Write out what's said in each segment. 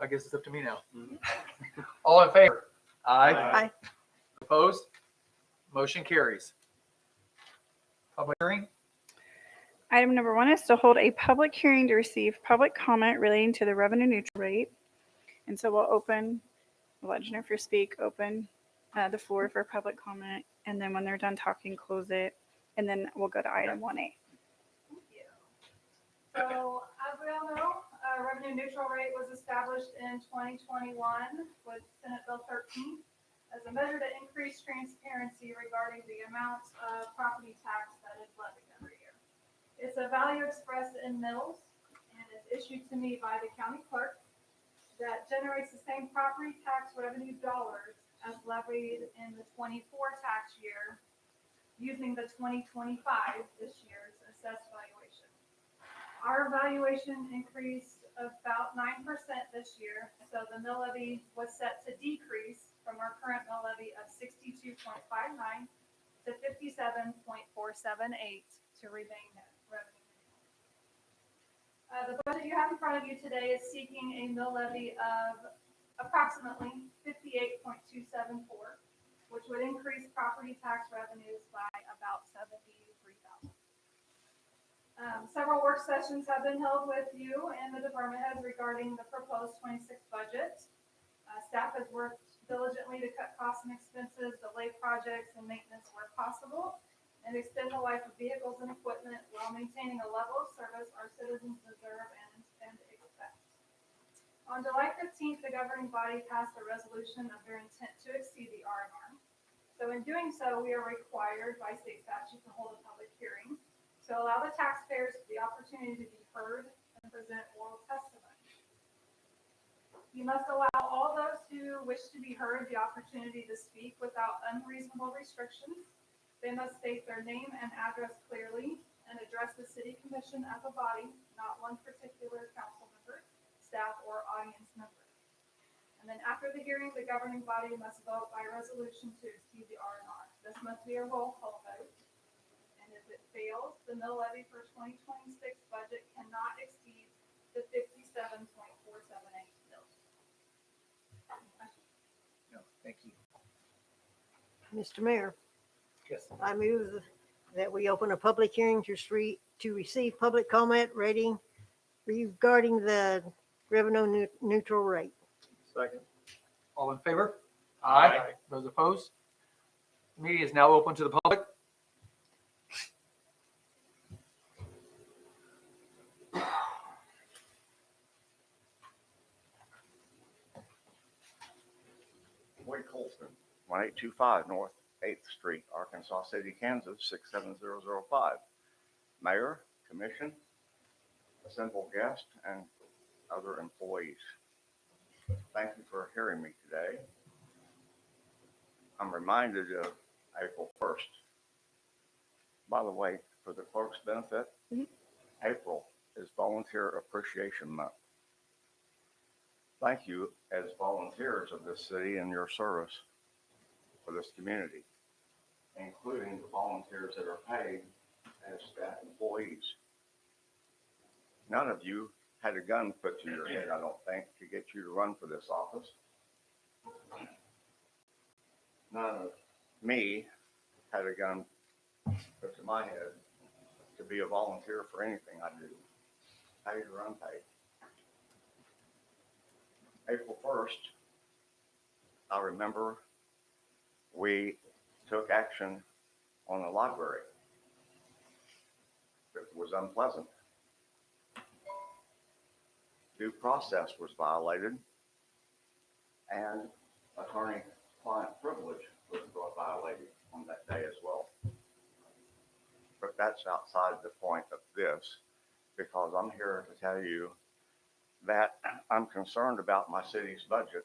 I guess it's up to me now. All in favor? Aye. Aye. Opposed? Motion carries. Public hearing? Item number 1 is to hold a public hearing to receive public comment relating to the revenue neutral rate. And so we'll let Jennifer speak, open the floor for public comment, and then when they're done talking, close it, and then we'll go to item 1A. Thank you. So, as we all know, revenue neutral rate was established in 2021 with Senate Bill 13 as a measure to increase transparency regarding the amount of property tax that is levied every year. It's a value expressed in mills and is issued to me by the county clerk that generates the same property tax revenue dollars as levied in the 24 tax year using the 2025, this year's assessed valuation. Our valuation increased about 9% this year, so the mill levy was set to decrease from our current mill levy of 62.59 to 57.478 to remain revenue. The budget you have in front of you today is seeking a mill levy of approximately 58.274, which would increase property tax revenues by about $73,000. Several work sessions have been held with you and the department heads regarding the proposed 26 budget. Staff has worked diligently to cut costs and expenses, delay projects and maintenance where possible, and extend the life of vehicles and equipment while maintaining a level of service our citizens deserve and expect. On July 15th, the governing body passed a resolution of their intent to exceed the R&R. So in doing so, we are required by state statute to hold a public hearing to allow the taxpayers the opportunity to be heard and present oral testimony. You must allow all those who wish to be heard the opportunity to speak without unreasonable restrictions. They must state their name and address clearly and address the city commission as a body, not one particular council member, staff, or audience member. And then after the hearing, the governing body must vote by resolution to exceed the R&R. This must be a roll call vote. And if it fails, the mill levy for 2026 budget cannot exceed the 57.478 mils. No, thank you. Mr. Mayor, Yes. I move that we open a public hearing to receive public comment regarding the revenue neutral rate. Second. All in favor? Aye. Those opposed? The meeting is now open to the public. Wade Colston, 1825 North 8th Street, Arkansas City, Kansas, 67005. Mayor, Commission, assembled guests, and other employees. Thank you for hearing me today. I'm reminded of April 1st. By the way, for the clerk's benefit, April is Volunteer Appreciation Month. Thank you as volunteers of this city and your service for this community, including the volunteers that are paid as staff employees. None of you had a gun put to your head, I don't think, to get you to run for this office. None of me had a gun put to my head to be a volunteer for anything I do, paid or unpaid. April 1st, I remember we took action on the library. It was unpleasant. Due process was violated, and attorney-client privilege was violated on that day as well. But that's outside the point of this, because I'm here to tell you that I'm concerned about my city's budget.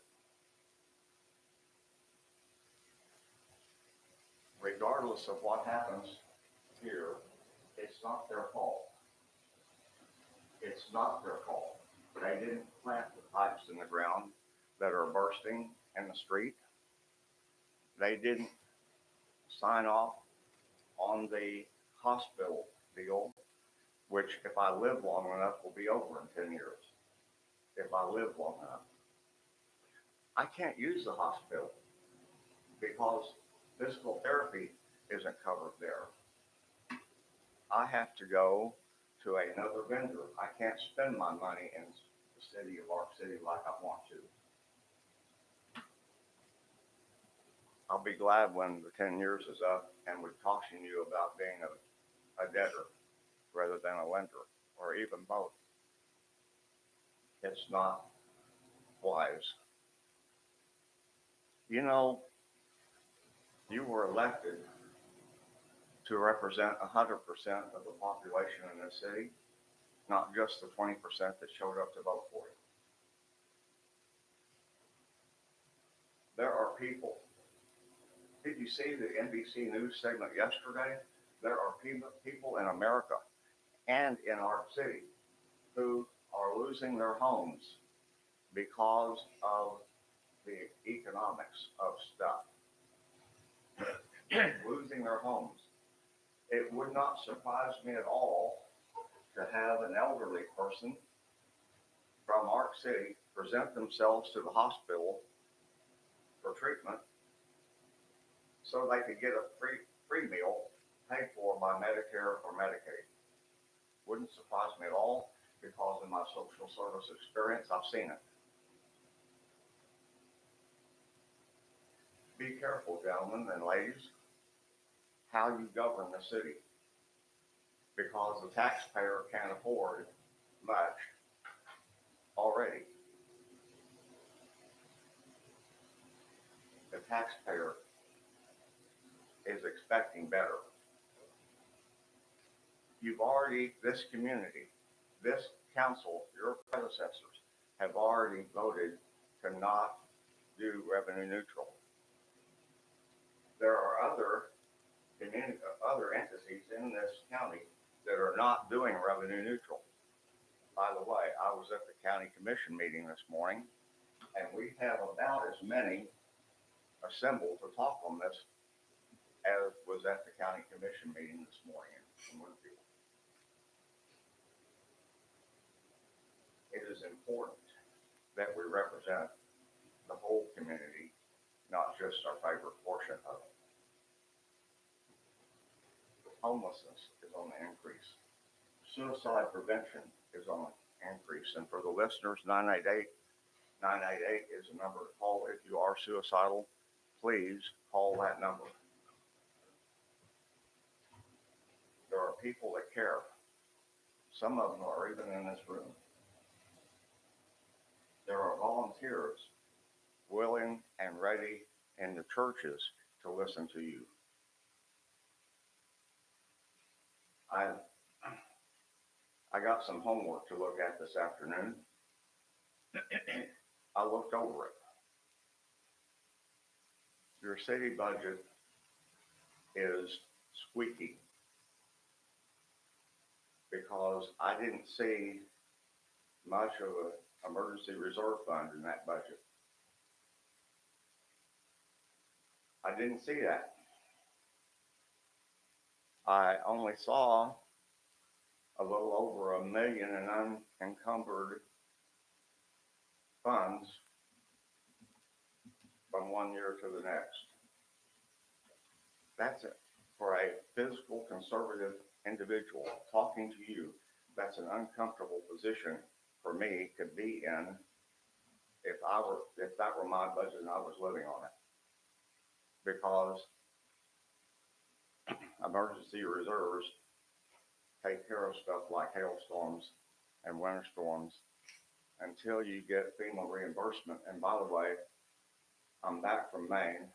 Regardless of what happens here, it's not their fault. It's not their fault. They didn't plant the pipes in the ground that are bursting in the street. They didn't sign off on the hospital deal, which if I live long enough will be over in 10 years. If I live long enough. I can't use the hospital because physical therapy isn't covered there. I have to go to another vendor. I can't spend my money in the city of Ark City like I want to. I'll be glad when the 10 years is up and we caution you about being a debtor rather than a lender, or even both. It's not wise. You know, you were elected to represent 100% of the population in this city, not just the 20% that showed up to vote for you. There are people. Did you see the NBC News segment yesterday? There are people in America and in our city who are losing their homes because of the economics of stuff. Losing their homes. It would not surprise me at all to have an elderly person from Ark City present themselves to the hospital for treatment so they could get a free meal paid for by Medicare or Medicaid. Wouldn't surprise me at all because in my social service experience, I've seen it. Be careful, gentlemen and ladies, how you govern the city, because the taxpayer can't afford much already. The taxpayer is expecting better. You've already, this community, this council, your predecessors have already voted to not do revenue neutral. There are other entities in this county that are not doing revenue neutral. By the way, I was at the county commission meeting this morning, and we have about as many assembled to talk on this as was at the county commission meeting this morning in Winfield. It is important that we represent the whole community, not just our favorite portion of it. Homelessness is on the increase. Suicide prevention is on the increase. And for the listeners, 988 is the number to call if you are suicidal. Please call that number. There are people that care. Some of them are even in this room. There are volunteers willing and ready in the churches to listen to you. I got some homework to look at this afternoon. I looked over it. Your city budget is squeaky because I didn't see much of an emergency reserve fund in that budget. I didn't see that. I only saw a little over $1 million in unencumbered funds from one year to the next. That's it. For a physical conservative individual talking to you, that's an uncomfortable position for me to be in if that were my budget and I was living on it. Because emergency reserves take care of stuff like hailstorms and winter storms until you get FEMA reimbursement. And by the way, I'm back from Maine.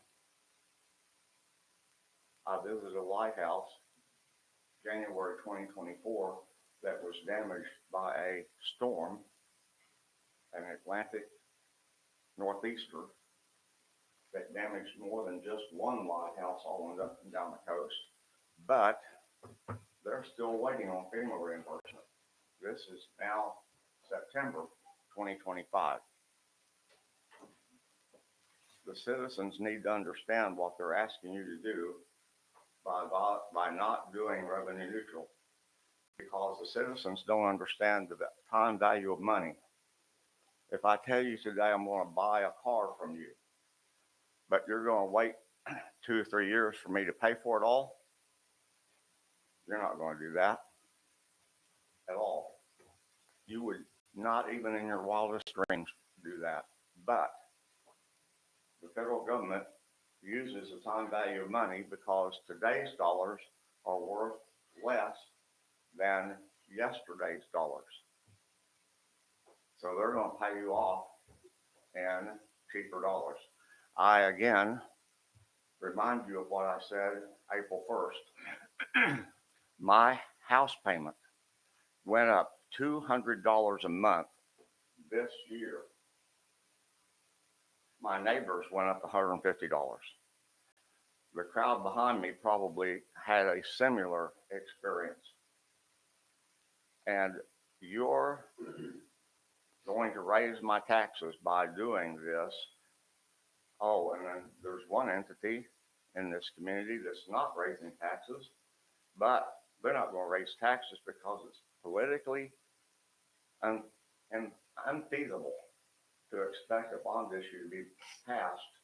I visited a lighthouse January 2024 that was damaged by a storm, an Atlantic northeaster that damaged more than just one lighthouse all up and down the coast. But they're still waiting on FEMA reimbursement. This is now September 2025. The citizens need to understand what they're asking you to do by not doing revenue neutral, because the citizens don't understand the time value of money. If I tell you today I'm going to buy a car from you, but you're going to wait 2 or 3 years for me to pay for it all, you're not going to do that at all. You would not even in your wildest dreams do that. But the federal government uses the time value of money because today's dollars are worth less than yesterday's dollars. So they're going to pay you off in cheaper dollars. I again remind you of what I said April 1st. My house payment went up $200 a month this year. My neighbors went up $150. The crowd behind me probably had a similar experience. And you're going to raise my taxes by doing this. Oh, and then there's one entity in this community that's not raising taxes, but they're not going to raise taxes because it's politically unfeasible to expect a bond issue to be passed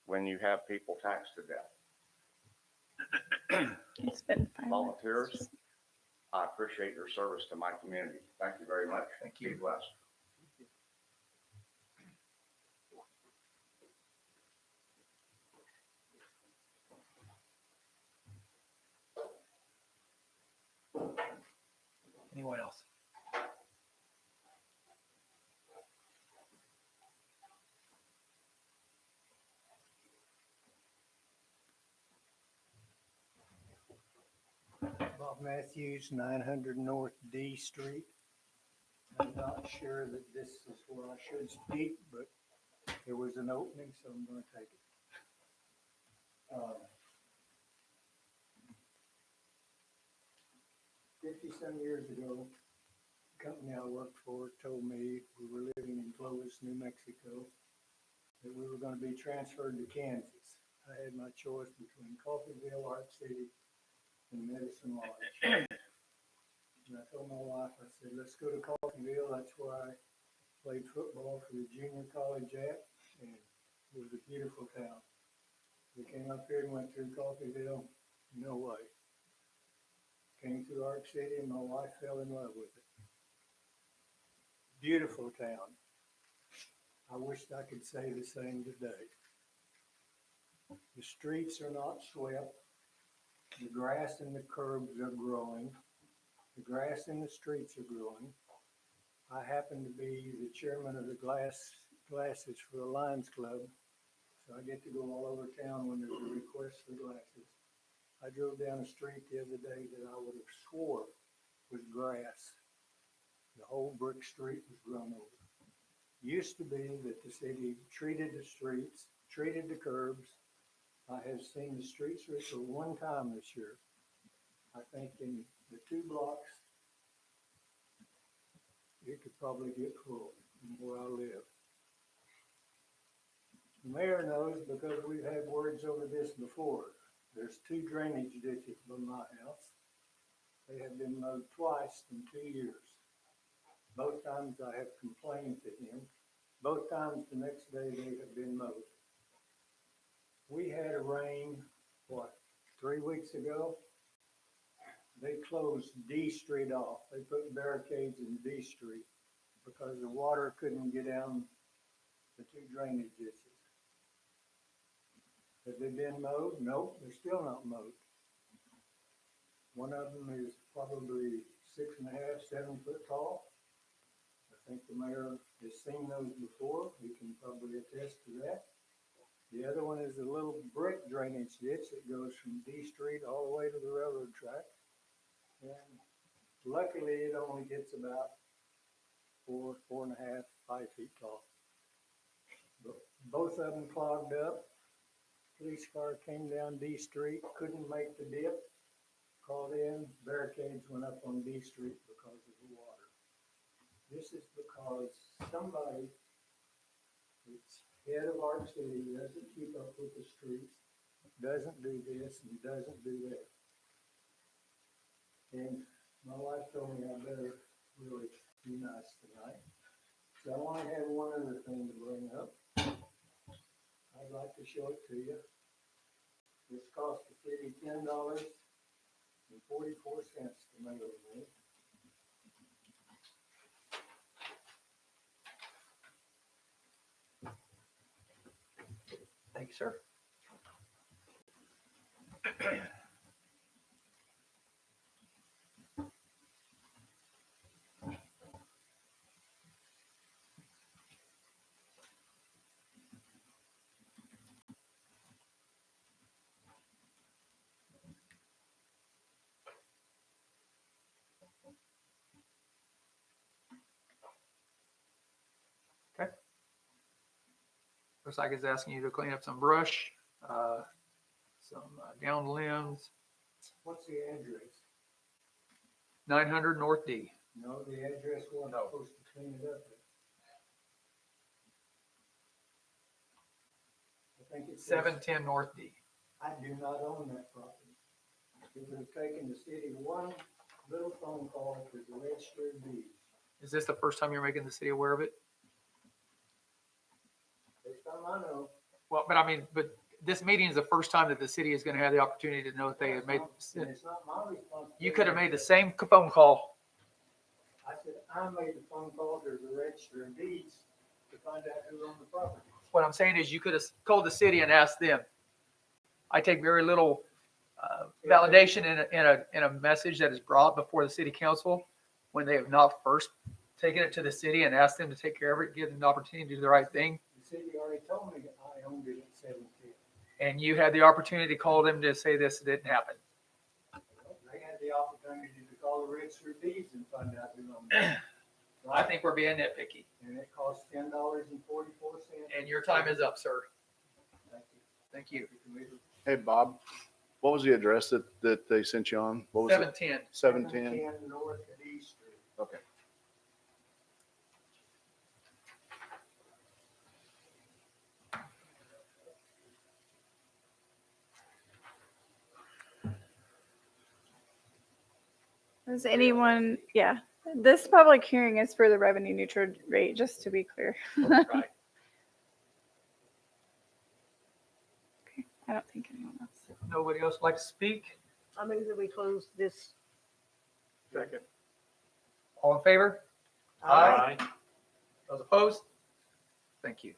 when you have people taxed to death. It's been 5 Volunteers, minutes. I appreciate your service to my community. Thank you very much. Thank you. Be blessed. Anyone else? Bob Matthews, 900 North D Street. I'm not sure that this is where I should speak, but there was an opening, so I'm going to take it. 50-some years ago, the company I worked for told me we were living in Clovis, New Mexico, that we were going to be transferred to Kansas. I had my choice between Coffeyville, Art City, and Medicine Lodge. And I told my wife, I said, let's go to Coffeyville. That's where I played football for the junior college at, and it was a beautiful town. We came up here and went through Coffeyville, no way. Came through Ark City and my wife fell in love with it. Beautiful town. I wished I could say the same today. The streets are not swept. The grass and the curbs are growing. The grass in the streets are growing. I happen to be the chairman of the glasses for the Lions Club, so I get to go all over town when there's a request for glasses. I drove down a street the other day that I would have swore was grass. The whole brick street was grown over. Used to be that the city treated the streets, treated the curbs. I have seen the streets for one time this year. I think in the 2 blocks, it could probably get full from where I live. The mayor knows because we've had words over this before. There's 2 drainage ditches by my house. They have been mowed twice in 2 years. Both times I have complained to him. Both times the next day they have been mowed. We had a rain, 3 weeks ago? They closed D Street off. They put barricades in D Street because the water couldn't get down the 2 drainage ditches. Have they been mowed? Nope, they're still not mowed. One of them is probably 6.5, 7 foot tall. I think the mayor has seen those before. He can probably attest to that. The other one is a little brick drainage ditch that goes from D Street all the way to the railroad track. And luckily it only gets about 4, 4.5, 5 feet tall. But both of them clogged up. Police car came down D Street, couldn't make the dip, called in, barricades went up on D Street because of the water. This is because somebody that's head of our city doesn't keep up with the streets, doesn't do this and doesn't do that. And my wife told me I better really be nice tonight. So I only have one other thing to bring up. I'd like to show it to you. This cost the city $10.44 to mail it in. Thank you, sir. Okay. Looks like it's asking you to clean up some brush, some downed limbs, What's the address? 900 North D. No, the address wasn't No. supposed to clean it up. I think it's 710 North D. I do not own that property. It would have taken the city one little phone call to the register of deeds. Is this the first time you're making the city aware of it? First time I know. Well, but I mean, but this meeting is the first time that the city is going to have the opportunity to know that they have made. And it's not my responsibility. You could have made the same phone call. I said, I made the phone call to the register of deeds to find out who owned the property. What I'm saying is you could have called the city and asked them. I take very little validation in a message that is brought before the city council when they have not first taken it to the city and asked them to take care of it, give them the opportunity to do the right thing. The city already told me that I owned it at 17. And you had the opportunity to call them to say this didn't happen. They had the opportunity to call the register of deeds and find out who owned it. I think we're being nitpicky. And it cost $10.44. And your time is up, sir. Thank you. Thank you. Commissioner. Hey, Bob, what was the address that they sent you on? What was it? 710. 710? North of E Street. Okay. Does anyone, yeah, this public hearing is for the revenue neutral rate, just to be clear. Right. Okay, I don't think anyone else. Nobody else like to speak? I move that we close this. Second. All in favor? Aye. Those opposed? Thank you.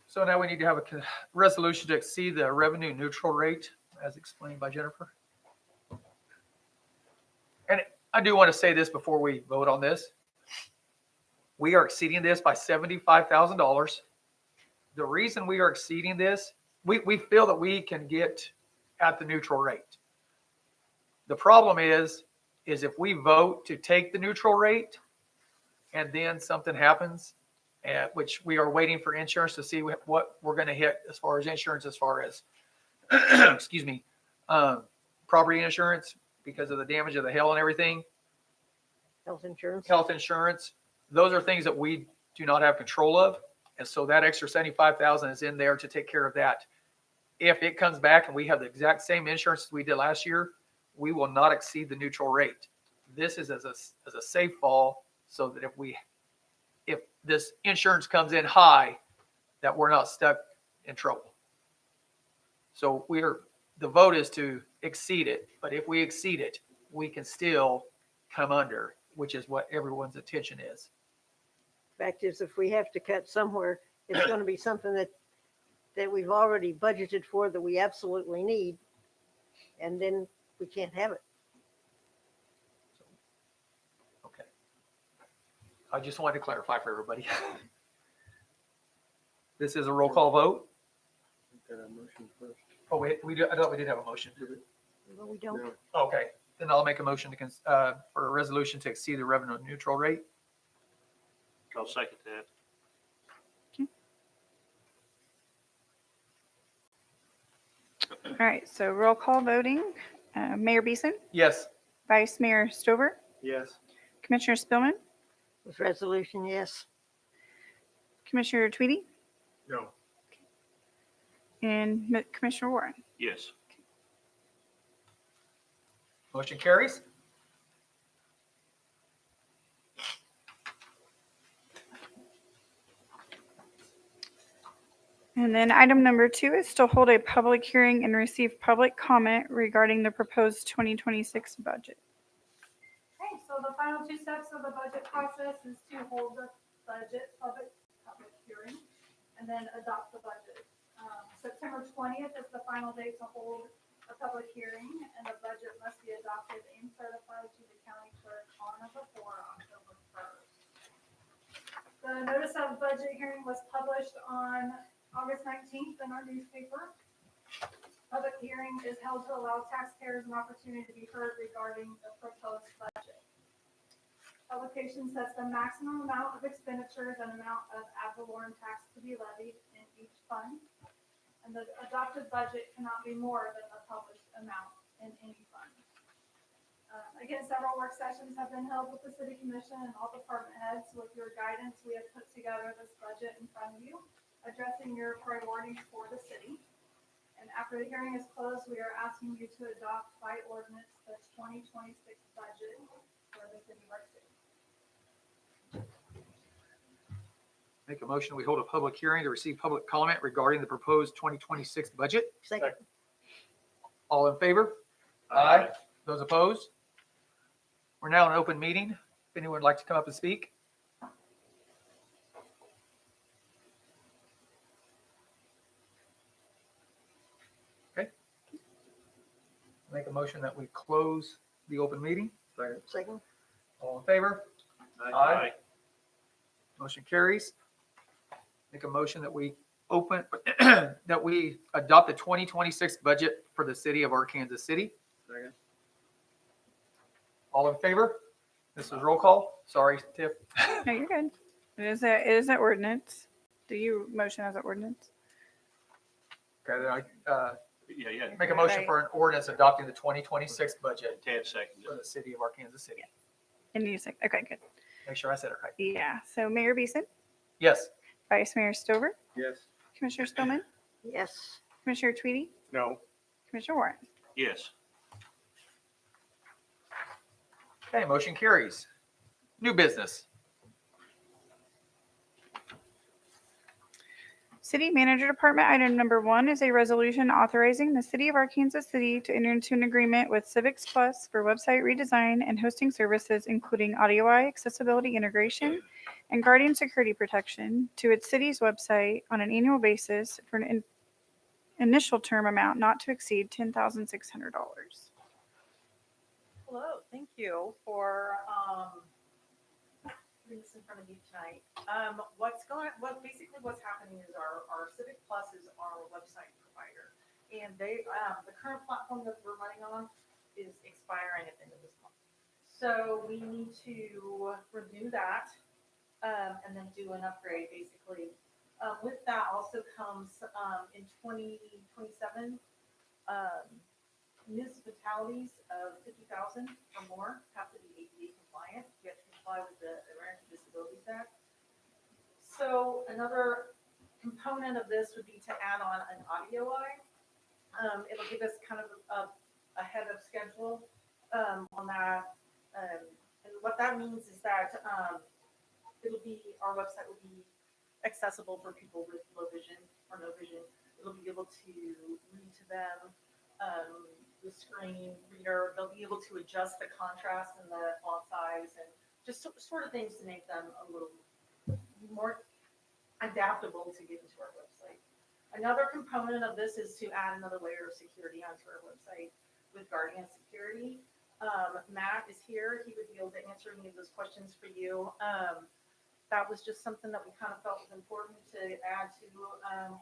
So now we need to have a resolution to exceed the revenue neutral rate as explained by Jennifer. And I do want to say this before we vote on this. We are exceeding this by $75,000. The reason we are exceeding this, we feel that we can get at the neutral rate. The problem is if we vote to take the neutral rate and then something happens, which we are waiting for insurance to see what we're going to hit as far as insurance, as far as, excuse me, property insurance because of the damage of the hail and everything, Health insurance. health insurance. Those are things that we do not have control of. And so that extra 75,000 is in there to take care of that. If it comes back and we have the exact same insurance as we did last year, we will not exceed the neutral rate. This is as a safe fall so that if this insurance comes in high, that we're not stuck in trouble. So the vote is to exceed it, but if we exceed it, we can still come under, which is what everyone's intention is. Fact is, if we have to cut somewhere, it's going to be something that we've already budgeted for that we absolutely need. And then we can't have it. Okay. I just wanted to clarify for everybody. This is a roll call vote. Oh, wait, I thought we did have a motion. But we don't. Okay, then I'll make a motion for a resolution to exceed the revenue neutral rate. I'll second that. All right, so roll call voting. Mayor Beeson, Yes. Vice Mayor Stover, Yes. Commissioner Spillman, With resolution, yes. Commissioner Tweedy, No. and Commissioner Warren. Yes. Motion carries. And then item number 2 is to hold a public hearing and receive public comment regarding the proposed 2026 budget. Okay, so the final 2 steps of the budget process is to hold the budget public hearing and then adopt the budget. September 20th is the final date to hold a public hearing, and the budget must be adopted and certified to the county clerk on or before October 1st. The notice of budget hearing was published on August 19th in our newspaper. Public hearing is held to allow taxpayers an opportunity to be heard regarding the proposed budget. Publication sets the maximum amount of expenditures and amount of ad valorem tax to be levied in each fund. And the adopted budget cannot be more than the published amount in any fund. Again, several work sessions have been held with the city commission and all department heads. With your guidance, we have put together this budget in front of you, addressing your priorities for the city. And after the hearing is closed, we are asking you to adopt by ordinance the 2026 budget for the city of our city. Make a motion, we hold a public hearing to receive public comment regarding the proposed 2026 budget. Second. All in favor? Aye. Those opposed? We're now in an open meeting. If anyone would like to come up and speak. Okay. Make a motion that we close the open meeting. Second. All in favor? Aye. Motion carries. Make a motion that we open, that we adopt the 2026 budget for the city of Arkansas City. Second. All in favor? This is roll call. Sorry, Tiff. No, you're good. It is an ordinance. Do you motion as an ordinance? Okay, then Yeah. I make a motion for an ordinance adopting the 2026 budget Ted seconds for it. the city of Arkansas City. And you say, okay, good. Make sure I said it right. Yeah. So Mayor Beeson, Yes. Vice Mayor Stover, Yes. Commissioner Spillman, Yes. Commissioner Tweedy, No. Commissioner Warren. Yes. Okay, motion carries. New business. City Manager Department, item number 1 is a resolution authorizing the City of Arkansas City to enter into an agreement with Civics Plus for website redesign and hosting services, including audio-eye accessibility integration and Guardian security protection to its city's website on an annual basis for an initial term amount not to exceed $10,600. Hello, thank you for putting this in front of you tonight. What's happening is our Civic Plus is our website provider. And the current platform that we're running on is expiring at the end of this month. So we need to renew that and then do an upgrade, basically. With that also comes in 2027, municipalities of 50,000 or more have to be ADA compliant. You have to comply with the American Disabilities Act. So another component of this would be to add on an audio eye. It'll give us kind of ahead of schedule on that. And what that means is that our website will be accessible for people with low vision or no vision. It'll be able to read to them. The screen reader, they'll be able to adjust the contrast and the font size and just sort of things to make them a little more adaptable to get into our website. Another component of this is to add another layer of security onto our website with Guardian Security. Matt is here. He would be able to answer any of those questions for you. That was just something that we kind of felt was important to add to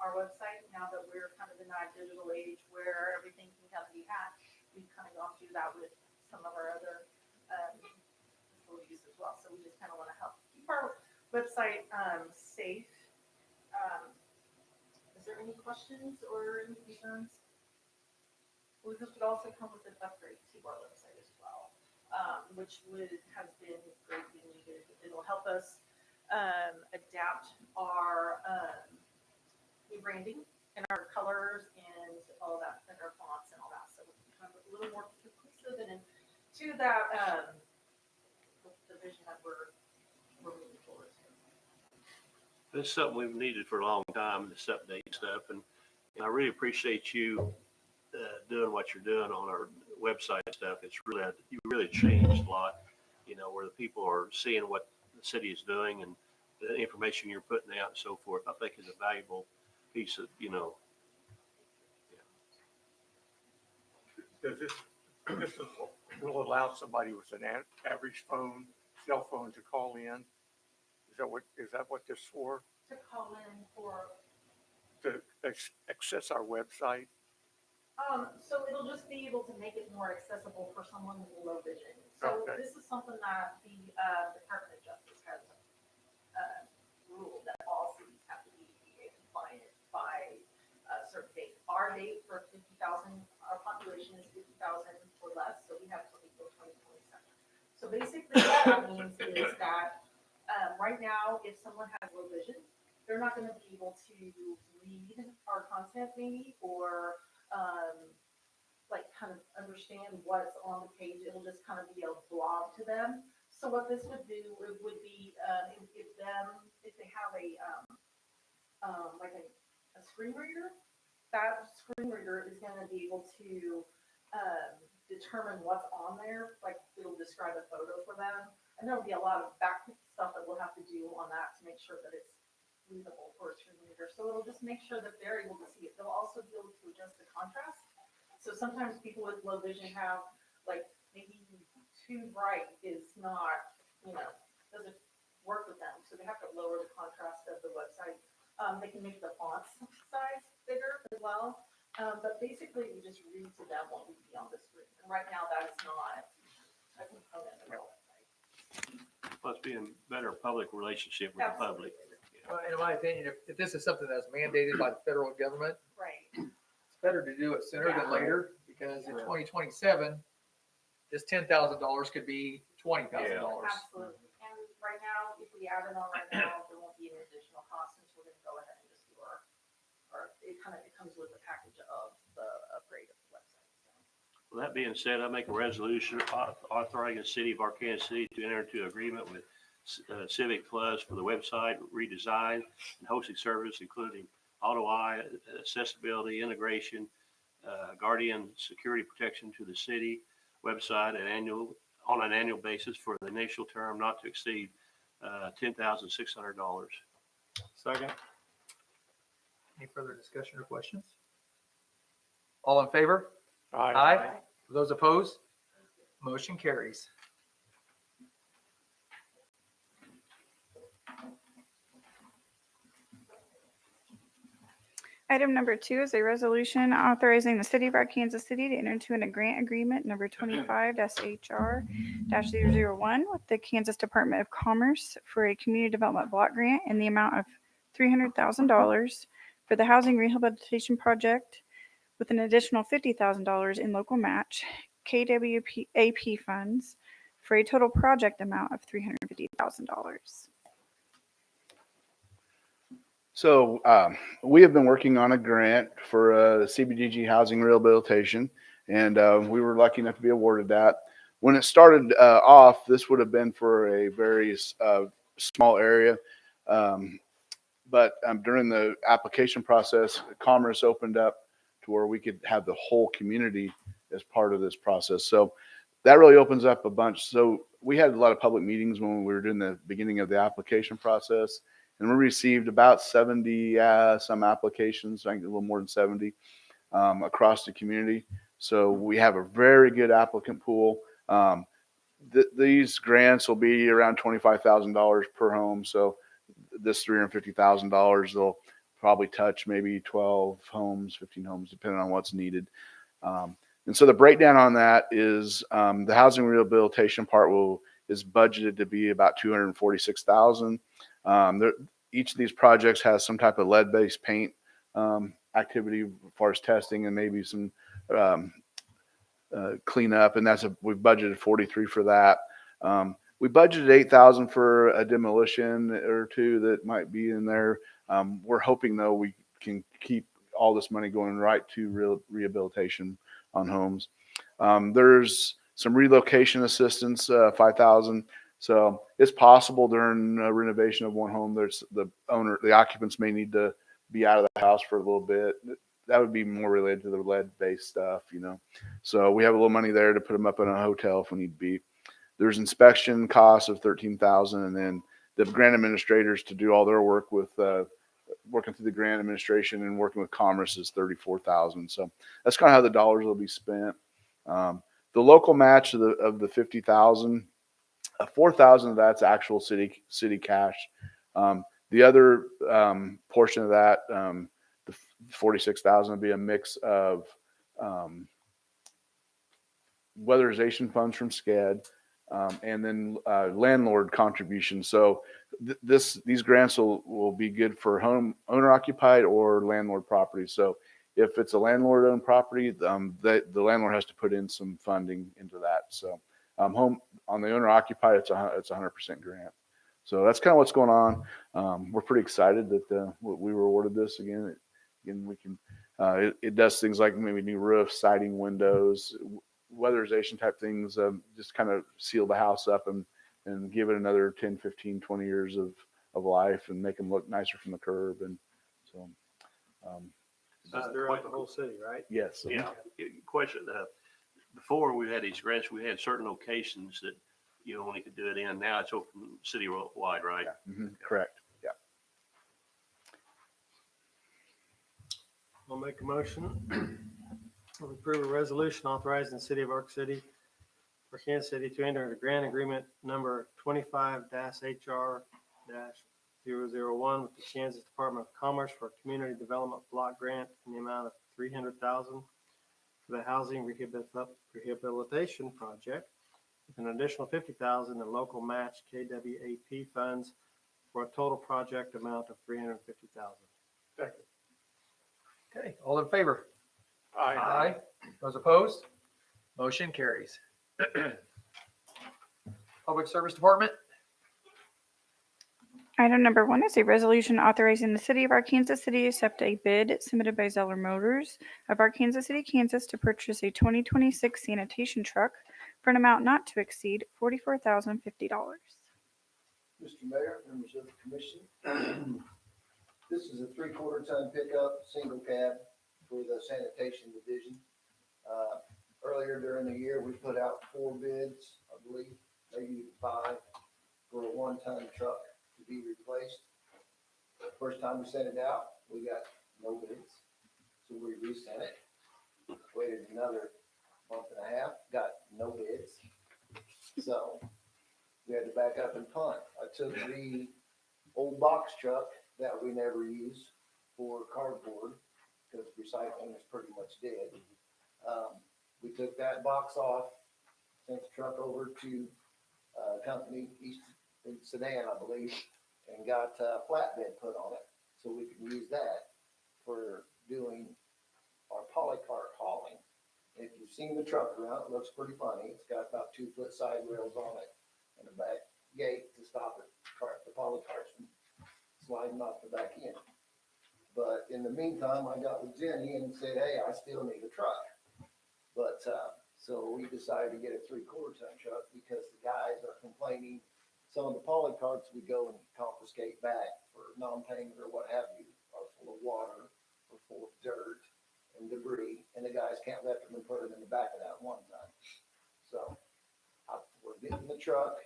our website now that we're kind of in that digital age where everything can kind of be hacked. We've kind of gone through that with some of our other facilities as well. So we just kind of want to help keep our website safe. Is there any questions or any concerns? Well, this would also come with an upgrade to our website as well, which has been greatly needed. It'll help us adapt our branding and our colors and all that, and our fonts and all that. So we can have a little more cohesive and to that the vision that we're moving forward to. This is something we've needed for a long time, the Sept date stuff. stuff. And I really appreciate you doing what you're doing on our website stuff. It's really, you really changed a lot, where the people are seeing what the city is doing and the information you're putting out and so forth. I think is a valuable piece of, Does this will allow somebody with an average phone, cell phone to call in? Is that what this is for? To call in for, To access our website? so it'll just be able to make it more accessible for someone with low vision. So Okay. this is something that the Department of Justice has ruled that all cities have to be ADA compliant by a certain date. Our date for 50,000, our population is 50,000 or less, so we have to be till 2027. So basically what that means is that right now, if someone has low vision, they're not going to be able to read our content maybe, or like kind of understand what's on the page. It'll just kind of be a blob to them. So what this would do, it would be, it would give them, if they have like a screen reader, that screen reader is going to be able to determine what's on there. Like it'll describe a photo for them. And there'll be a lot of back stuff that we'll have to do on that to make sure that it's readable for a screen reader. So it'll just make sure that they're able to see it. They'll also be able to adjust the contrast. So sometimes people with low vision have like maybe too bright is not, doesn't work with them. So they have to lower the contrast of the website. They can make the font size bigger as well. But basically we just read to them what would be on the screen. And right now that is not a component of our website. plus being better public relationship with the public. Well, in my opinion, if this is something that's mandated by the federal government, Right. it's better to do it sooner than Yeah. later, because in 2027, this $10,000 could be $20,000. Absolutely. And right now, if we add it on right now, there won't be an additional cost since we're gonna go ahead and just do it comes with the package of the upgrade of the website. So. With that being said, I make a resolution authorizing the city of Arkansas City to enter into agreement with Civic Plus for the website redesign and hosting service, including auto-eye, accessibility, integration, guardian security protection to the city website on an annual basis for the initial term not to exceed $10,600. Second. Any further discussion or questions? All in favor? Aye. Aye. Those opposed? Motion carries. Item number 2 is a resolution authorizing the city of Arkansas City to enter into a grant agreement number 25-HR-001 with the Kansas Department of Commerce for a community development block grant in the amount of $300,000 for the housing rehabilitation project, with an additional $50,000 in local match KWAP funds for a total project amount of $350,000. So we have been working on a grant for CBDG housing rehabilitation, and we were lucky enough to be awarded that. When it started off, this would have been for a very small area, but during the application process, Commerce opened up to where we could have the whole community as part of this process. So that really opens up a bunch. So we had a lot of public meetings when we were doing the beginning of the application process. And we received about 70 some applications, I think a little more than 70 across the community. So we have a very good applicant pool. These grants will be around $25,000 per home. So this $350,000 will probably touch maybe 12 homes, 15 homes, depending on what's needed. And so the breakdown on that is the housing rehabilitation part is budgeted to be about $246,000. Each of these projects has some type of lead-based paint activity as far as testing and maybe some cleanup, and we've budgeted $43,000 for that. We budgeted $8,000 for a demolition or two that might be in there. We're hoping though we can keep all this money going right to rehabilitation on homes. There's some relocation assistance, $5,000. So it's possible during renovation of one home, the occupants may need to be out of the house for a little bit. That would be more related to the lead-based stuff, So we have a little money there to put them up in a hotel if we need to be. There's inspection costs of $13,000, and then the grant administrators to do all their work with working through the grant administration and working with Commerce is $34,000. So that's kind of how the dollars will be spent. The local match of the 50,000, 4,000 of that's actual city cash. The other portion of that, the 46,000, would be a mix of weatherization funds from SCED, and then landlord contributions. So these grants will be good for owner occupied or landlord property. So if it's a landlord owned property, the landlord has to put in some funding into that. So home on the owner occupied, it's 100% grant. So that's kind of what's going on. We're pretty excited that we were awarded this again. Again, we can. It does things like maybe new roofs, siding, windows, weatherization type things. Just kind of seal the house up and give it another 10, 15, 20 years of life and make them look nicer from the curb. And so, Throughout the whole city, right? yes. Yeah, question, before we had these grants, we had certain locations that you only could do it in. Now it's open city-wide, right? Yeah, correct. Yeah. I'll make a motion. We'll approve a resolution authorizing the city of Kansas City to enter a grant agreement number 25-HR-001 with the Kansas Department of Commerce for a community development block grant in the amount of $300,000 for the housing rehabilitation project, with an additional $50,000 in local match KWAP funds for a total project amount of $350,000. Second. Okay, all in favor? Aye. Those opposed? Motion carries. Public Service Department, Item number 1 is a resolution authorizing the city of Arkansas City to accept a bid submitted by Zeller Motors of Arkansas City, Kansas to purchase a 2026 sanitation truck for an amount not to exceed $44,050. Mr. Mayor, members of the commission. This is a 3/4 ton pickup, single cab for the sanitation division. Earlier during the year, we put out 4 bids, I believe, maybe even 5, for a 1-ton truck to be replaced. First time we sent it out, we got no bids, so we resent it. Waited another month and a half, got no bids. So we had to back up and punt. I took the old box truck that we never use for cardboard because recycling is pretty much dead. We took that box off, sent the truck over to a company east in Sedan, I believe, and got a flatbed put on it so we can use that for doing our polycart hauling. If you've seen the truck around, it looks pretty funny. It's got about 2-foot side rails on it and a back gate to stop it, the polycarts from sliding off the back end. But in the meantime, I got with Jenny and said, hey, I still need a truck. But so we decided to get a 3/4 ton truck because the guys are complaining. Some of the polycarts we go and confiscate back for non-payment or what have you are full of water or full of dirt and debris, and the guys can't let them and put them in the back of that one time. So we're getting the truck,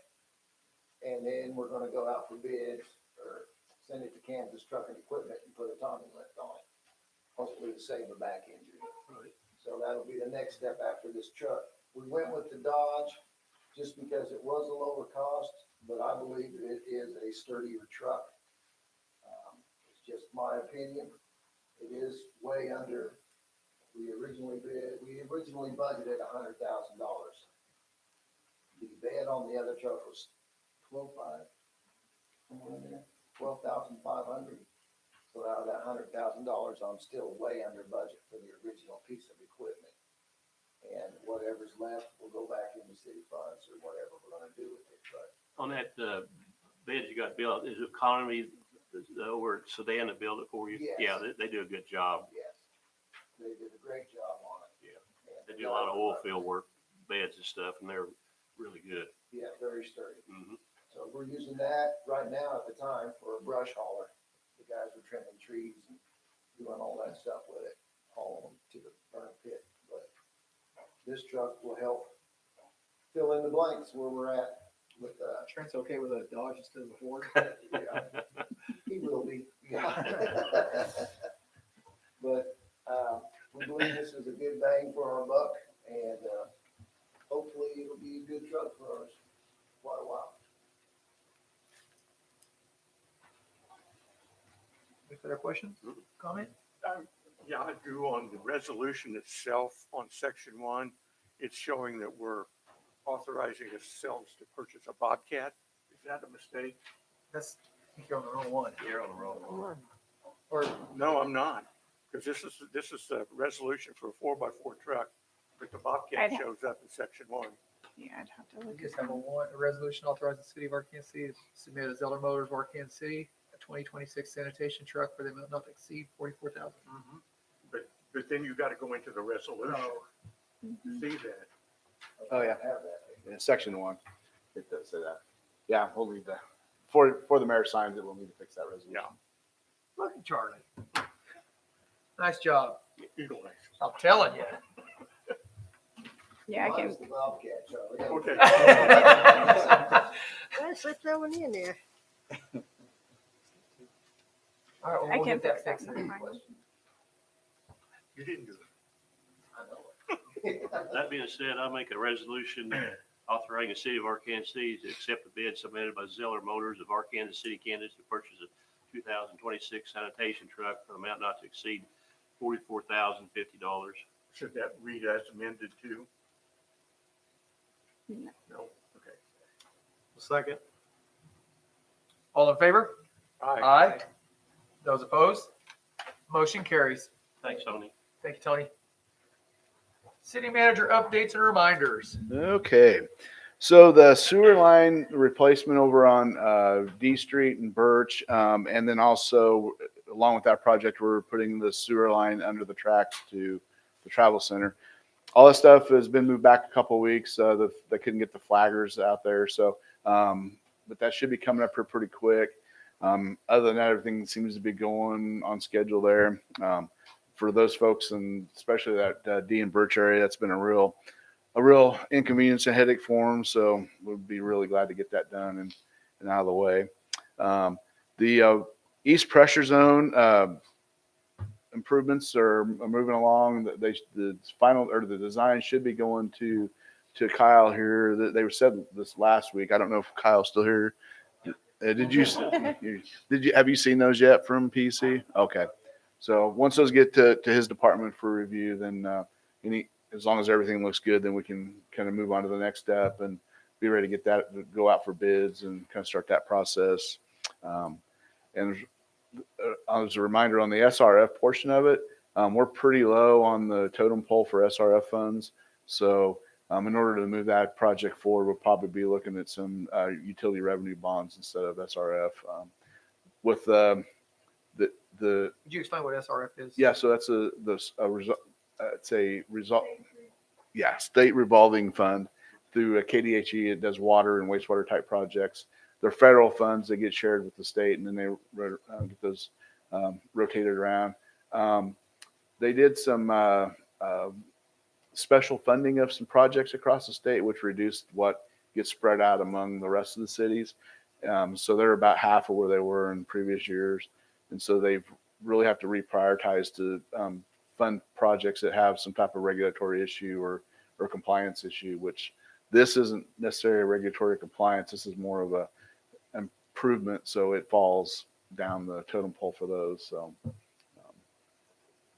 and then we're going to go out for bids or send it to Kansas Truck and Equipment and put a timing lift on it, hopefully to save a back injury. Right. So that'll be the next step after this truck. We went with the Dodge just because it was a lower cost, but I believe that it is a sturdier truck. It's just my opinion. It is way under. We originally budgeted $100,000. The bed on the other truck was $12,500. So out of that $100,000, I'm still way under budget for the original piece of equipment. And whatever's left will go back into city funds or whatever we're gonna do with it, but On that bed you got built, is it Economy over at Sedan that built it for you? Yes. Yeah, they do a good job. yes, they did a great job on it. Yeah. And They do a lot of oil field work, beds and stuff, and they're really good. Yeah, very sturdy. Mm-hmm. So we're using that right now at the time for a brush hauler. The guys are trimming trees and run all that stuff with it, all to the burn pit. But this truck will help fill in the blanks where we're at with, Trent's okay with a Dodge instead of a Ford? yeah, he will be, yeah. But, we believe this is a good bang for our buck, and, hopefully it'll be a good truck for us quite a while. Any further questions? Comment? Yeah, I do on the resolution itself on section 1. It's showing that we're authorizing ourselves to purchase a Bobcat. Is that a mistake? That's, I think you're on the wrong one. You're on the wrong one. Or, No, I'm not, because this is a resolution for a 4x4 truck, but the Bobcat I'd- shows up in section 1. Yeah, I'd have to we look just at have a resolution authorizing the city of Arkansas City to submit a Zeller Motors of Arkansas City, a 2026 sanitation truck for the amount not to exceed 44,000. But then you got to go into the resolution to see that. Oh, yeah. Have that. Yeah, section 1, it does say that. Yeah, we'll need to, before the mayor signs it, we'll need to fix that resolution. Yeah. Look at Charlie. Nice job. You don't have I'm telling you. Yeah, I Mine's can. the Bobcat, Charlie. Okay. I slipped that one in there. All right, well, I we'll can get that fix that fixed. one. You didn't do it. I know. That being said, I make a resolution authorizing the city of Arkansas City to accept the bid submitted by Zeller Motors of Arkansas City, Kansas to purchase a 2026 sanitation truck for an amount not to exceed $44,050. Should that read as amended too? No. No, okay. Second. All in favor? Aye. Aye. Those opposed? Motion carries. Thanks, Tony. Thank you, Tony. City manager updates and reminders. Okay, so the sewer line replacement over on D Street and Birch, and then also along with that project, we're putting the sewer line under the tracks to the travel center. All this stuff has been moved back a couple of weeks. They couldn't get the flaggers out there, so but that should be coming up here pretty quick. Other than that, everything seems to be going on schedule there. For those folks, and especially that D and Birch area, that's been a real inconvenience and headache for them. So we'd be really glad to get that done and out of the way. The east pressure zone improvements are moving along. The final or the design should be going to Kyle here. They said this last week. I don't know if Kyle's still here. Have you seen those yet from PC? Okay. So once those get to his department for review, then as long as everything looks good, then we can kind of move on to the next step and be ready to get that to go out for bids and kind of start that process. And as a reminder on the SRF portion of it, we're pretty low on the totem pole for SRF funds. So in order to move that project forward, we'll probably be looking at some utility revenue bonds instead of SRF. With Would you explain what SRF is? yeah, so that's it's a result. Yeah, state revolving fund through a KDHE. It does water and wastewater type projects. They're federal funds that get shared with the state, and then they get those rotated around. They did some special funding of some projects across the state, which reduced what gets spread out among the rest of the cities. So they're about half of where they were in previous years. And so they really have to reprioritize to fund projects that have some type of regulatory issue or compliance issue, which this isn't necessarily a regulatory compliance. This is more of a improvement. So it falls down the totem pole for those. So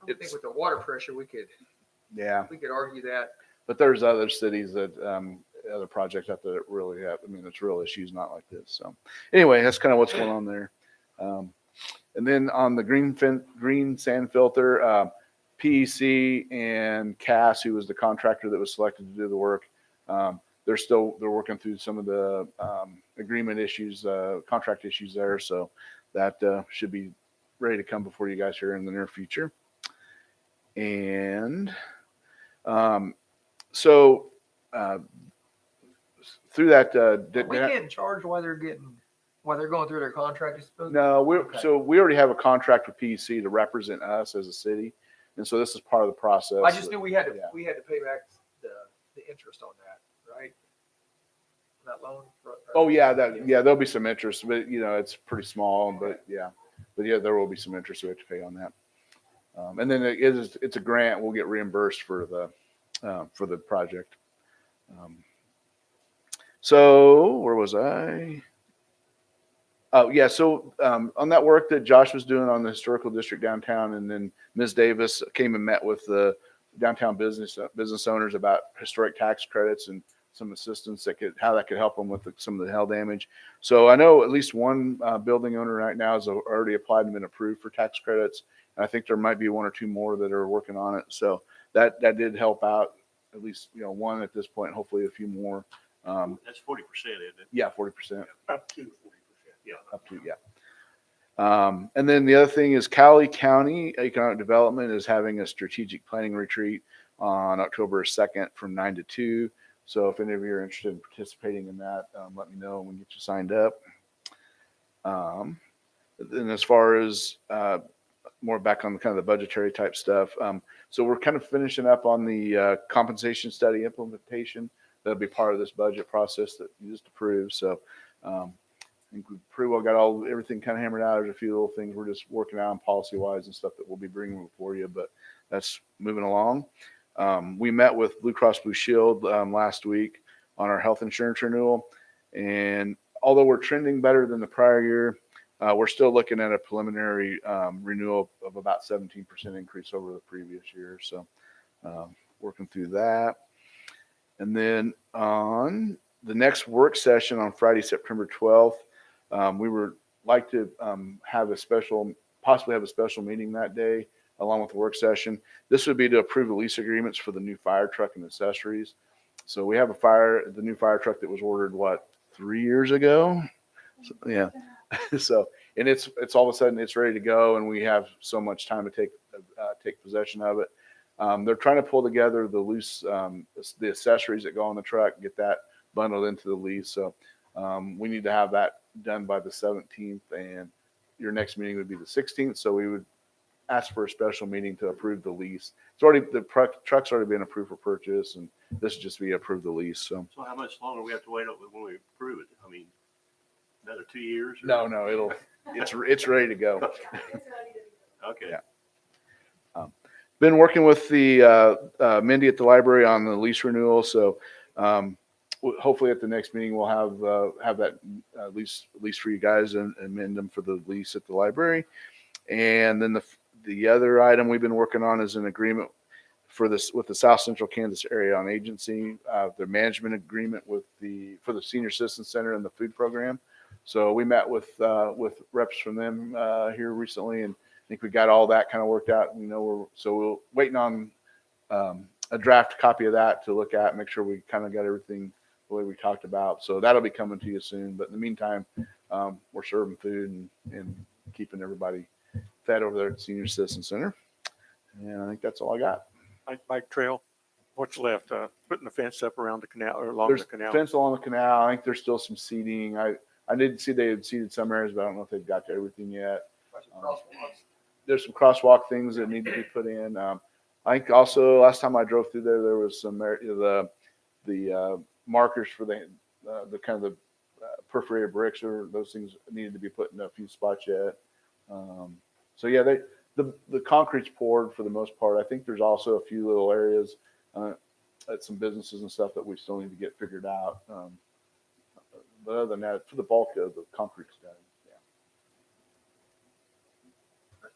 I think with the water pressure, we could argue that. But there's other cities that other projects out there that really have, it's real issues, not like this. So anyway, that's kind of what's going on there. And then on the green sand filter, PEC and Cass, who was the contractor that was selected to do the work, they're working through some of the agreement issues, contract issues there. So that should be ready to come before you guys here in the near future. And through that, Are we getting charged while they're getting While they're going through their contract, I suppose? No, Okay. so we already have a contract with PEC to represent us as a city. And so this is part of the process. I just knew we had to, Yeah. pay back the interest on that, right? That loan? Oh, yeah, there'll be some interest, but it's pretty small, but yeah, there will be some interest we have to pay on that. And then it's a grant. We'll get reimbursed for the project. So where was I? Oh, yeah. So on that work that Josh was doing on the historical district downtown, and then Ms. Davis came and met with the downtown business owners about historic tax credits and some assistance how that could help them with some of the hail damage. So I know at least one building owner right now has already applied and been approved for tax credits. And I think there might be one or two more that are working on it. So that did help out at least, one at this point, hopefully a few more. That's 40%, isn't it? Yeah, 40%. Up to 40%. Yeah. Up to, yeah. And then the other thing is Cowley County Economic Development is having a strategic planning retreat on October 2nd from 9 to 2. So if any of you are interested in participating in that, let me know and we can get you signed up. And as far as more back on the kind of the budgetary type stuff, so we're kind of finishing up on the compensation study implementation. That'll be part of this budget process that you just approved. So I think we've pretty well got everything kind of hammered out. There's a few little things we're just working out on policy wise and stuff that we'll be bringing for you, but that's moving along. We met with Blue Cross Blue Shield last week on our health insurance renewal. And although we're trending better than the prior year, we're still looking at a preliminary renewal of about 17% increase over the previous year. So working through that. And then on the next work session on Friday, September 12th, we would like to possibly have a special meeting that day along with the work session. This would be to approve the lease agreements for the new fire truck and accessories. So we have the new fire truck that was ordered, 3 years ago? So, yeah. So, and it's all of a sudden it's ready to go, and we have so much time to take possession of it. They're trying to pull together the accessories that go on the truck, get that bundled into the lease. So we need to have that done by the 17th, and your next meeting would be the 16th. So we would ask for a special meeting to approve the lease. The truck's already been approved for purchase, and this would just be approved the lease. So how much longer we have to wait when we approve it? I mean, another 2 years? no, it's ready to go. Okay. Yeah. Been working with the Mindy at the library on the lease renewal. So hopefully at the next meeting we'll have that lease for you guys and amend them for the lease at the library. And then the other item we've been working on is an agreement with the South Central Kansas Area on Agency, the management agreement for the Senior Citizen Center and the food program. So we met with reps from them here recently, and I think we got all that kind of worked out. We're waiting on a draft copy of that to look at, make sure we kind of got everything the way we talked about. So that'll be coming to you soon. But in the meantime, we're serving food and keeping everybody fed over there at the Senior Citizen Center. And I think that's all I got. Bike trail, what's left? Putting the fence up around the canal or along There's the canal? fence along the canal. I think there's still some seeding. I did see they had seeded some areas, but I don't know if they've got to everything yet. There's some crosswalk things that need to be put in. I think also last time I drove through there was some the markers for the kind of the perforated bricks, or those things needed to be put in a few spots yet. So yeah, the concrete's poured for the most part. I think there's also a few little areas at some businesses and stuff that we still need to get figured out. But other than that, for the bulk of the concrete's done. Yeah.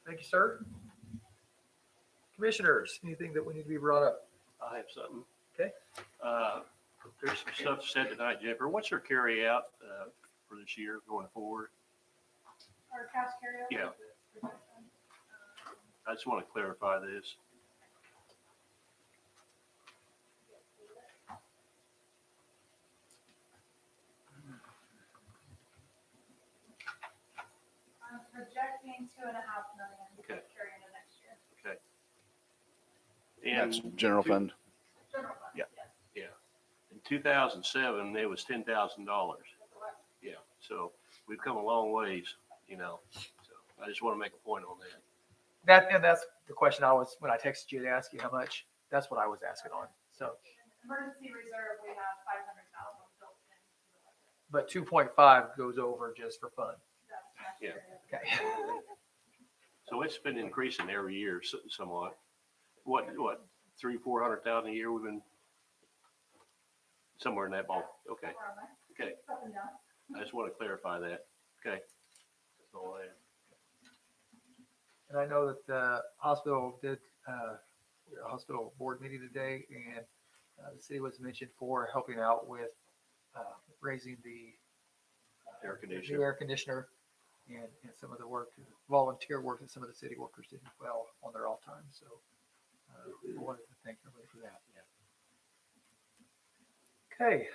Thank you, sir. Commissioners, anything that we need to be brought up? I have something. Okay. There's some stuff said tonight, Jennifer. What's your carry out for this year going forward? Our cash carryover? Yeah. I just want to clarify this. I'm projecting 2.5 million to Okay. carry into next year. Okay. That's general fund. General fund, Yeah. yes. Yeah. In 2007, it was $10,000. Correct. Yeah. So we've come a long ways, you know, so I just want to make a point on that. And that's the question when I texted you to ask you how much, that's what I was asking on. So, Emergency reserve, we have 500,000 built in. but 2.5 goes over just for fun. That's Yeah. necessary. Okay. So it's been increasing every year somewhat. What, 300,000-400,000 a year we've been somewhere in that ball. Okay, Around there. okay. Up and down. I just want to clarify that. Okay. That's all I have. And I know that the hospital did a hospital board meeting today, and the city was mentioned for helping out with raising the Air the conditioner. air conditioner and some of the work, volunteer work that some of the city workers did as well on their off time. So I wanted to thank everybody for that. Okay.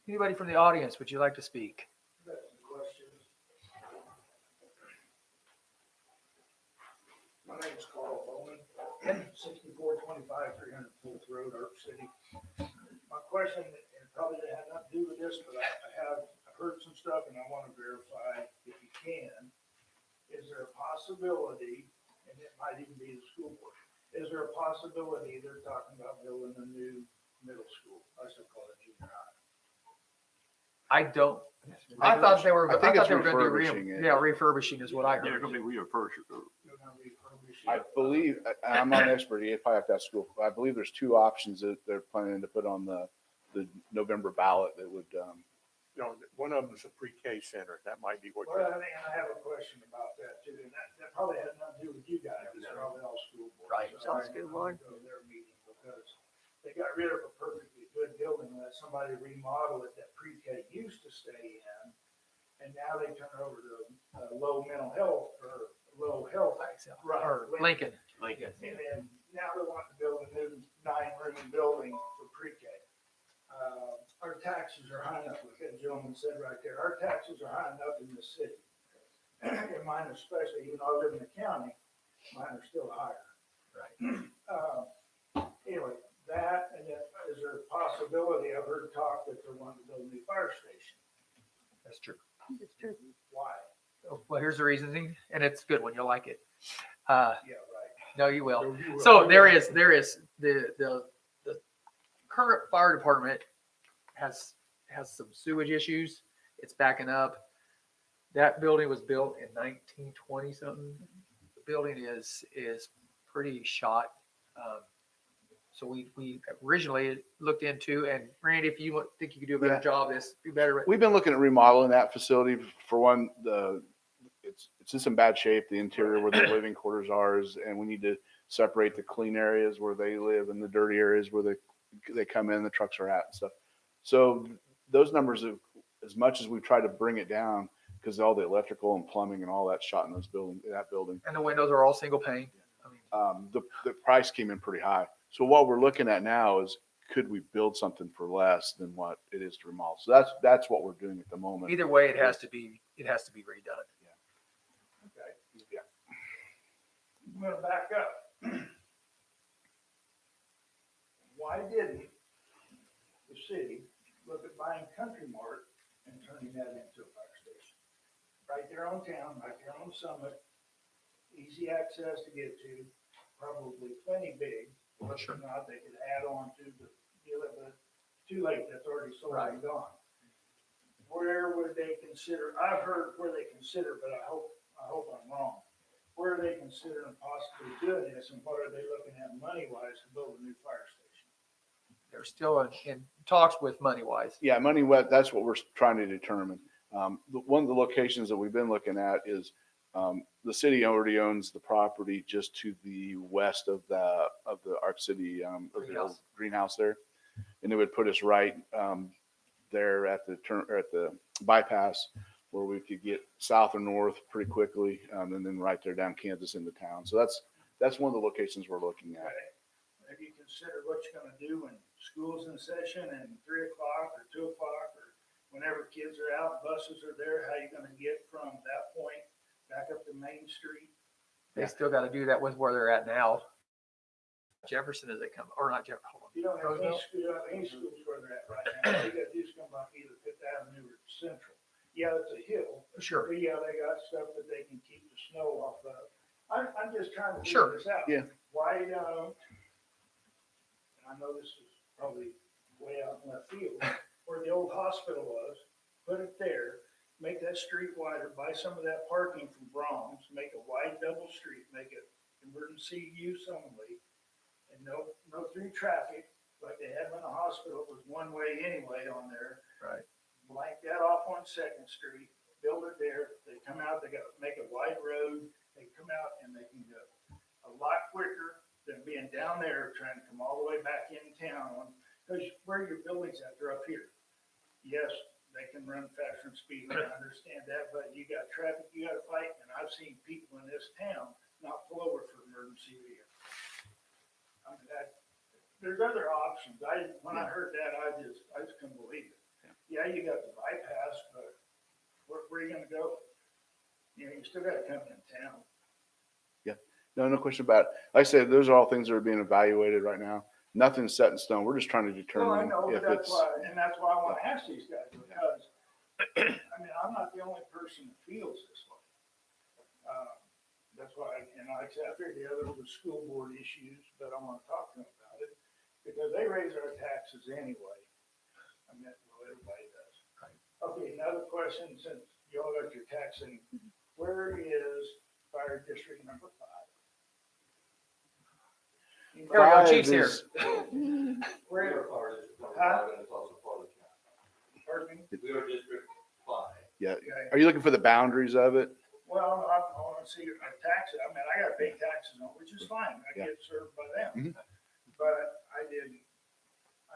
Anybody from the audience, would you like to speak? Got some questions. My name's Carl Bowman, 6425 300 Fourth Road, Arc City. My question, and probably it had nothing to do with this, but I have heard some stuff and I want to verify if you can. Is there a possibility, and it might even be the school board, is there a possibility they're talking about building a new middle school? I should call it junior high. I don't. I thought they were. I think it's they were going to do refurbishing it. Yeah, refurbishing is what I They're heard. going to be refurbished. They're gonna refurbish it. I believe, I'm not an expert, you probably have to ask school, but I believe there's two options that they're planning to put on the November ballot that would, You know, one of them is a pre-K center. That might be what Well, you're. and I have a question about that too, and that probably has nothing to do with you guys, it's probably all school board. Right. So All I school need to board. Go to their meeting because they got rid of a perfectly good building, let somebody remodel it that pre-K used to stay in. And now they turn it over to low mental health or low health. Right. Or Lincoln. Lincoln. And then now they want to build a new 9-room building for pre-K. Our taxes are high enough, like that gentleman said right there, our taxes are high enough in the city. And mine especially, even though I live in the county, mine are still higher. Right. Anyway, that, and then is there a possibility, I've heard talk that they're wanting to build a new fire station. That's true. It's true. Why? Well, here's the reasoning, and it's a good one. You'll like it. Yeah, right. No, you will. You will. So there is the current fire department has some sewage issues. It's backing up. That building was built in 1920 something. The building is pretty shot. So we originally looked into, and Randy, if you think you could do a better Yeah. job, do better. we've been looking at remodeling that facility. For one, it's in some bad shape, the interior where the living quarters are, and we need to separate the clean areas where they live and the dirty areas where they come in, the trucks are at and stuff. So those numbers, as much as we've tried to bring it down, because all the electrical and plumbing and all that shot in that building, And the windows are all single pane. I mean, the price came in pretty high. So what we're looking at now is, could we build something for less than what it is to remodel? So that's what we're doing at the moment. either way, it has to be redone. Okay. Yeah. I'm gonna back up. Why didn't the city look at buying Country Mart and turning that into a fire station? Right there on town, right there on Summit, easy access to get to, probably plenty big. If Sure. not, they could add on to the deal, but too late, that's already sold and gone. Where would they consider, I've heard where they consider, but I hope I'm wrong. Where are they considering possibly doing this, and what are they looking at money-wise to build a new fire station? They're still in talks with Moneywise. Yeah, that's what we're trying to determine. One of the locations that we've been looking at is the city already owns the property just to the west of the Arc City of the old Greenhouse. greenhouse there, and it would put us right there at the bypass where we could get south or north pretty quickly, and then right there down Kansas into town. So that's one of the locations we're looking at. Okay. Have you considered what you're gonna do when school's in session and 3 o'clock or 2 o'clock, or whenever kids are out, buses are there, how you gonna get from that point back up to Main Street? They still got to do that with where they're at now. Jefferson as they come, or not Jefferson. Hold on. You don't have any, Roosevelt? you don't have any schools where they're at right now. All you gotta do is come up either Fifth Avenue or Central. Yeah, it's a hill. Sure. But yeah, they got stuff that they can keep the snow off of. I'm just trying to Sure. figure this out. Yeah. Why don't, and I know this is probably way out in left field, where the old hospital was, put it there, make that street wider, buy some of that parking from Brahms, make a wide double street, make it emergency use only, and no through traffic, like they had when the hospital was one way anyway on there. Right. Blank that off on Second Street, build it there, they come out, they got, make a wide road, they come out and they can go a lot quicker than being down there trying to come all the way back in town. Because where your buildings at, they're up here. Yes, they can run faster than speed, I understand that, but you got traffic, you gotta fight, and I've seen people in this town not pull over for emergency vehicles. I mean, there's other options. When I heard that, I just couldn't believe it. Yeah, you got the bypass, but where are you gonna go? You know, you still gotta come in town. No question about it. Like I said, those are all things that are being evaluated right now. Nothing's set in stone. We're just trying to Well, I determine know, if but it's. that's why I wanna ask these guys, because, I mean, I'm not the only person that feels this way. That's why, and like I said, I figured the other was school board issues, but I wanna talk to them about it, because they raise our taxes anyway. I mean, well, everybody does. Okay, another question, since y'all got your taxing, where is fire district number 5? There we go, Five Chief's here. is- Where, part of District Huh? 5, and it's also part of the county. pardon me? We are District 5. Yeah. Okay. Are you looking for the boundaries of it? Well, I wanna see my taxes, I mean, I gotta pay taxes on, which is fine, I Yeah. get served by them. Mhm. But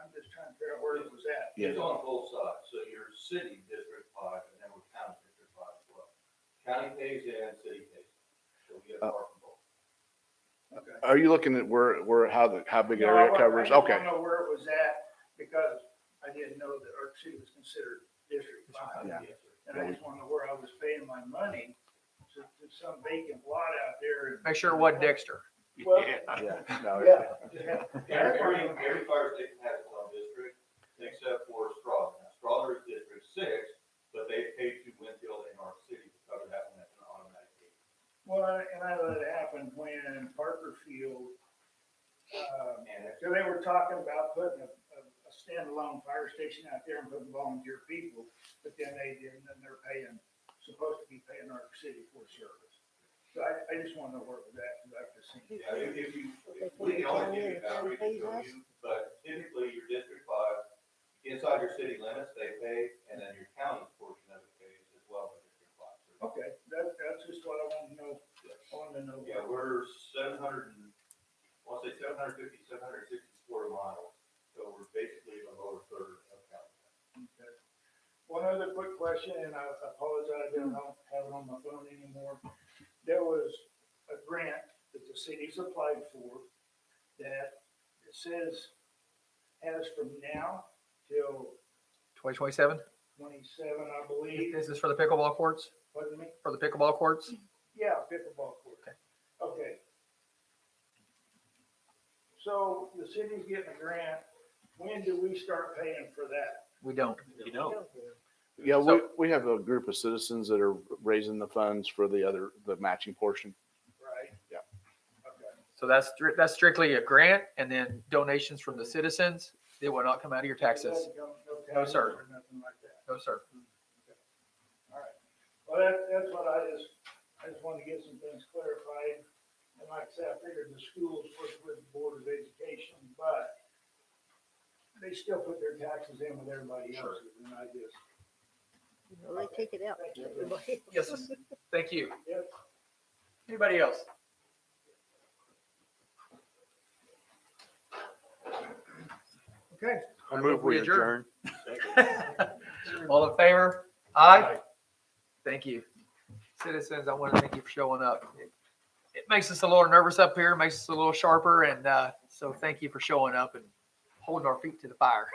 I'm just trying to figure out where it was at. Yeah. It's on both sides, so your city District 5, and then we're county District 5 as well. County pays in, city pays in, so we get part from both. Okay. Are you looking at how big No, area it I covers? just Okay. wanna know where it was at, because I didn't know that Arc City was considered District 5. Yeah. And I just wanna know where I was paying my money to some vacant lot out there. and- Make sure it wasn't Dexter. Well, Yeah. No, yeah. Every fire station has its own district, except for Strawberry. Now, Strawberry is District 6, but they pay to Winfield and Arc City to cover that one as an automatic fee. Well, and I let it happen when Parker Field, And so they were talking about putting a standalone fire station out there and putting volunteer people, but then they didn't, and they're supposed to be paying Arc City for service. So I just wanna know where it was at, because I've just seen. yeah, if you, They pay we the can only county give and you the county boundaries pays until us? you, but typically your District 5, inside your city limits, they pay, and then your county's portion of it pays as well by District 5. So, Okay, that's just what I wanted to know. I wanted to know. yeah, we're 750, 760 square miles, so we're basically the lower third of county. Okay. One other quick question, and I apologize, I don't have it on my phone anymore. There was a grant that the city's applied for that it says has from now till 2027? 27, I believe. Is this for the pickleball courts? Pardon me? For the pickleball courts? Yeah, pickleball court. Okay. Okay. So the city's getting a grant. When do we start paying for that? We don't. You know, Yeah, So- we have a group of citizens that are raising the funds for the matching portion. Right? Yeah. Okay. So that's strictly a grant, and then donations from the citizens. It will not come out of your taxes. Doesn't come- No, taxes sir. or nothing like that. No, sir. All right. Well, that's what I just wanted to get some things clarified. And like I said, I figured the schools work with the Board of Education, but they still put their taxes in with everybody else's, and I just. Well, they take it out. Thank you. Everybody Yes, else. thank you. Yep. Anybody else? Okay. I move we adjourn. All in favor? Aye. Thank you. Citizens, I want to thank you for showing up. It makes us a little nervous up here, makes us a little sharper, and so thank you for showing up and holding our feet to the fire.